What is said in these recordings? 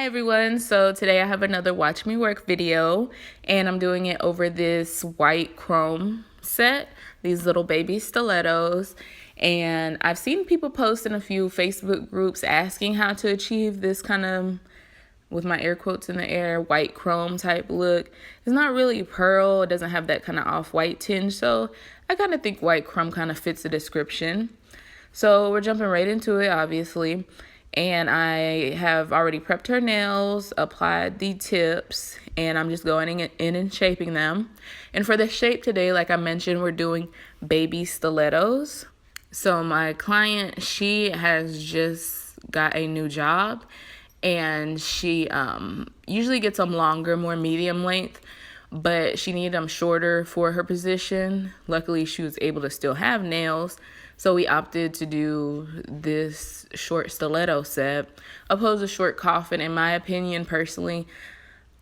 Hi everyone, so today I have another watch me work video and I'm doing it over this white chrome set, these little baby stilettos, and I've seen people post in a few Facebook groups asking how to achieve this kind of, with my air quotes in the air, white chrome type look. It's not really pearl, it doesn't have that kind of off-white tinge, so I kind of think white chrome kind of fits the description. So we're jumping right into it, obviously. And I have already prepped her nails, applied the tips, and I'm just going in and shaping them. And for the shape today, like I mentioned, we're doing baby stilettos. So my client, she has just got a new job, and she usually gets them longer, more medium length, but she needed them shorter for her position. Luckily, she was able to still have nails, so we opted to do this short stiletto set opposed to short coffin. In my opinion, personally,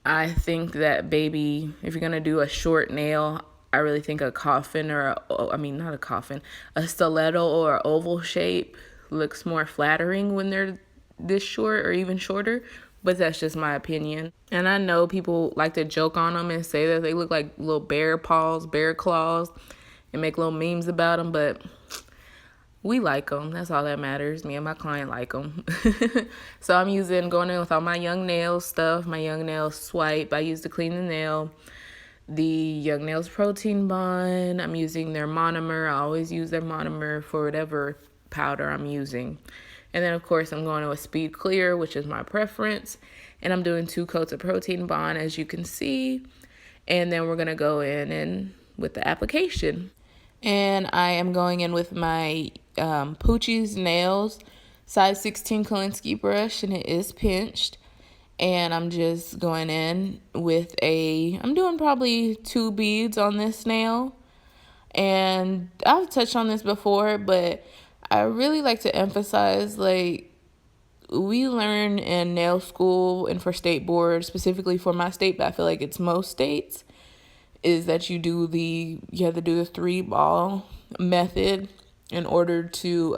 I think that baby, if you're gonna do a short nail, I really think a coffin not a coffin, a stiletto or an oval shape looks more flattering when they're this short or even shorter, but that's just my opinion. And I know people like to joke on them and say that they look like little bear paws, bear claws, and make little memes about them, but we like them. That's all that matters. Me and my client like them. So I'm going in with all my YoungNails stuff, my YoungNails swipe. I use to clean the nail. The YoungNails protein bond. I'm using their Monomer. I always use their Monomer for whatever powder I'm using. And then, of course, I'm going to a speed clear, which is my preference. And I'm doing 2 coats of protein bond, as you can see. And then we're going to go in and with the application. And I am going in with my Poochie's Nails size 16 Kolinsky brush, and it is pinched. And I'm just going in with I'm doing probably 2 beads on this nail. And I've touched on this before, but I really like to emphasize, like, we learn in nail school and for state board, specifically for my state, but I feel like it's most states, is that you have to do the 3-ball method in order to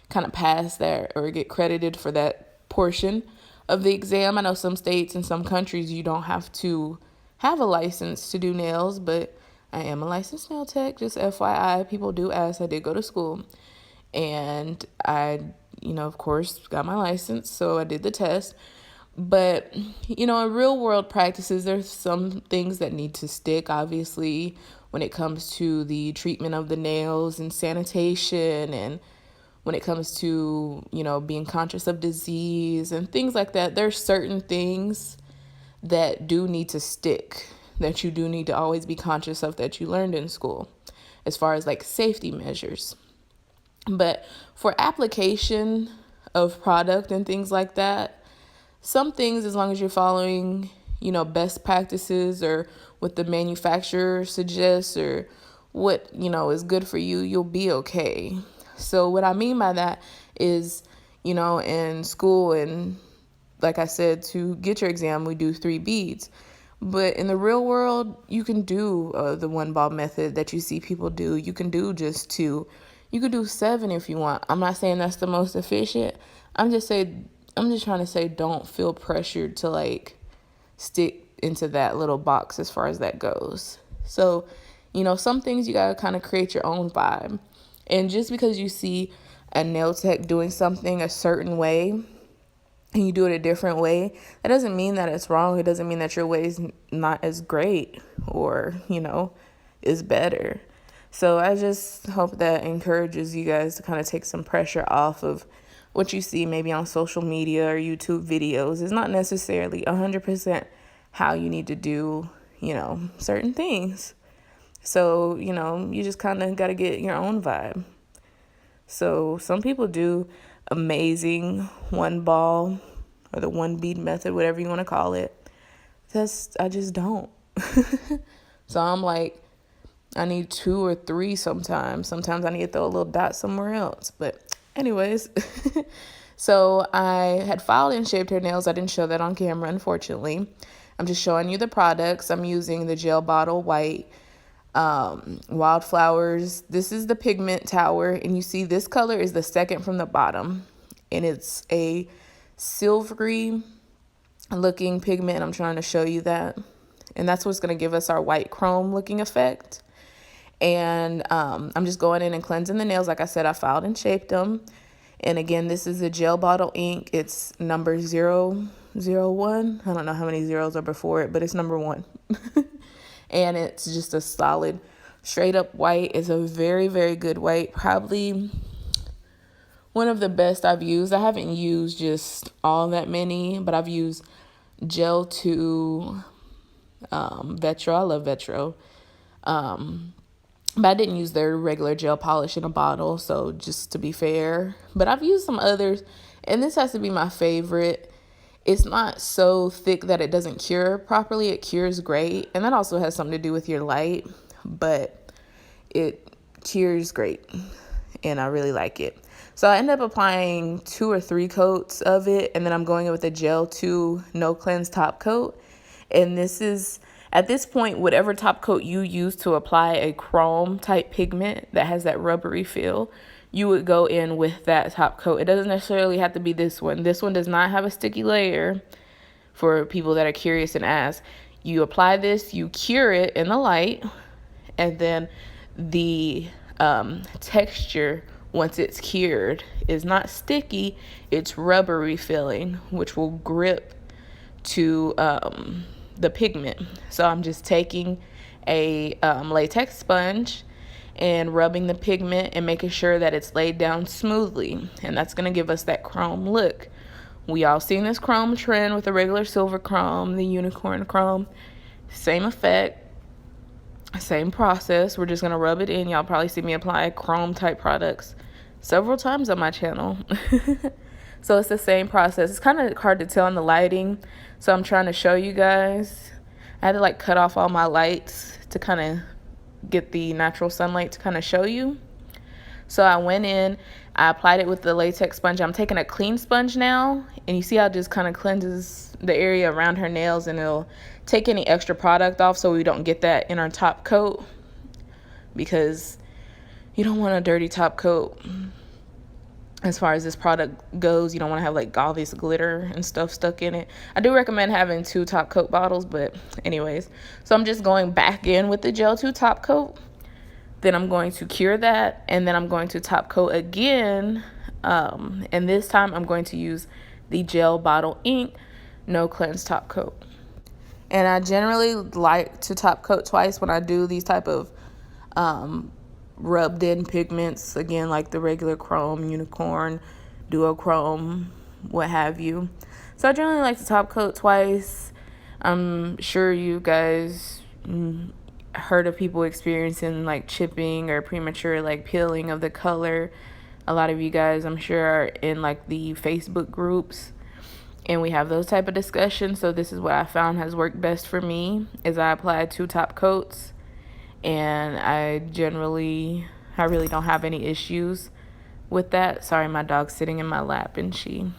kind of pass that or get credited for that portion of the exam. I know some states and some countries you don't have to have a license to do nails, but I am a licensed nail tech, just FYI. People do ask. I did go to school, and I, of course, got my license, so I did the test. But, in real world practices, there's some things that need to stick, obviously, when it comes to the treatment of the nails and sanitation, and when it comes to, being conscious of disease and things like that. There's certain things that do need to stick, that you do need to always be conscious of, that you learned in school, as far as like safety measures. But for application of product and things like that, some things, as long as you're following, best practices or what the manufacturer suggests or what, is good for you, you'll be okay. So what I mean by that is, in school, and like I said, to get your exam, we do 3 beads. But in the real world, you can do the 1-ball method that you see people do. You can do just 2. You could do 7 if you want. I'm not saying that's the most efficient. I'm just trying to say, don't feel pressured to like stick into that little box as far as that goes. So, some things you got to kind of create your own vibe. And just because you see a nail tech doing something a certain way and you do it a different way, that doesn't mean that it's wrong. It doesn't mean that your way is not as great or, is better. So I just hope that encourages you guys to kind of take some pressure off of what you see maybe on social media or YouTube videos. Is not necessarily 100% how you need to do, certain things. So, you just kind of got to get your own vibe. So some people do amazing 1-ball or the 1 bead method, whatever you want to call it. I just don't. So I'm like, I need 2 or 3 sometimes. Sometimes I need to throw a little dot somewhere else. But anyways, so I had filed and shaped her nails. I didn't show that on camera, unfortunately. I'm just showing you the products. I'm using the gel bottle white, Wildflowers. This is the pigment tower, and you see this color is the second from the bottom, and it's a silvery looking pigment. I'm trying to show you that. And that's what's going to give us our white chrome looking effect. And I'm just going in and cleansing the nails. Like I said, I filed and shaped them. And again, this is a gel bottle ink. It's number 001. I don't know how many zeros are before it, but it's number 1. And it's just a solid, straight up white. It's a very, very good white. Probably one of the best I've used. I haven't used just all that many, but I've used Gel 2, Vetro. I love Vetro. But I didn't use their regular gel polish in a bottle, so just to be fair. But I've used some others, and this has to be my favorite. It's not so thick that it doesn't cure properly. It cures great, and that also has something to do with your light, but it cures great, and I really like it. So I end up applying 2 or 3 coats of it, and then I'm going in with a Gel 2 No Cleanse Top Coat. And this is, at this point, whatever top coat you use to apply a chrome type pigment that has that rubbery feel, you would go in with that top coat. It doesn't necessarily have to be this one. This one does not have a sticky layer, for people that are curious and ask. You apply this, you cure it in the light, and then the texture, once it's cured, is not sticky, it's rubbery feeling, which will grip to the pigment. So I'm just taking a latex sponge and rubbing the pigment and making sure that it's laid down smoothly, and that's going to give us that chrome look. We all seen this chrome trend with the regular silver chrome, the unicorn chrome. Same effect, same process. We're just going to rub it in. Y'all probably see me apply chrome type products several times on my channel. So it's the same process. It's kind of hard to tell in the lighting, so I'm trying to show you guys. I had to like cut off all my lights to kind of get the natural sunlight to kind of show you. So I went in, I applied it with the latex sponge. I'm taking a clean sponge now, and you see how it just kind of cleanses the area around her nails, and it'll take any extra product off so we don't get that in our top coat, because you don't want a dirty top coat. As far as this product goes, you don't want to have like all this glitter and stuff stuck in it. I do recommend having 2 top coat bottles, but anyways. So I'm just going back in with the Gel 2 top coat. Then I'm going to cure that, and then I'm going to top coat again. And this time I'm going to use the gel bottle ink No Cleanse Top Coat. And I generally like to top coat twice when I do these type of rubbed in pigments, again, like the regular chrome, unicorn, duochrome, what have you. So I generally like to top coat twice. I'm sure you guys heard of people experiencing like chipping or premature like peeling of the color. A lot of you guys, I'm sure, are in like the Facebook groups, and we have those type of discussions. So this is what I found has worked best for me, is I applied 2 top coats, and I really don't have any issues with that. Sorry, my dog's sitting in my lap and she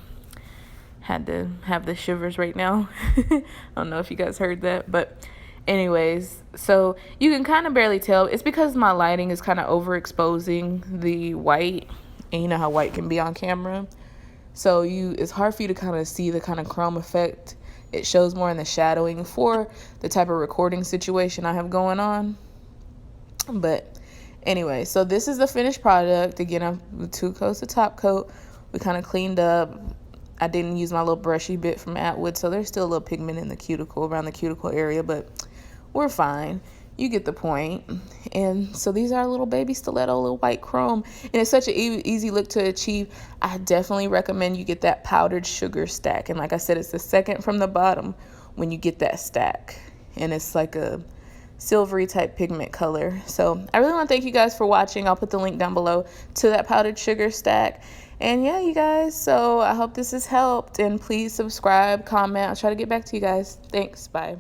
had to have the shivers right now. I don't know if you guys heard that, but anyways, so you can kind of barely tell. It's because my lighting is kind of overexposing the white, and you know how white can be on camera. So it's hard for you to kind of see the kind of chrome effect. It shows more in the shadowing for the type of recording situation I have going on. But anyway, so this is the finished product. Again, I'm 2 coats of top coat. We kind of cleaned up. I didn't use my little brushy bit from Atwood, so there's still a little pigment in the cuticle, around the cuticle area, but we're fine. You get the point. And so these are little baby stiletto, little white chrome, and it's such an easy look to achieve. I definitely recommend you get that powdered sugar stack, and like I said, it's the second from the bottom when you get that stack, and it's like a silvery type pigment color. So I really want to thank you guys for watching. I'll put the link down below to that powdered sugar stack. And yeah, you guys, so I hope this has helped, and please subscribe, comment. I'll try to get back to you guys. Thanks. Bye.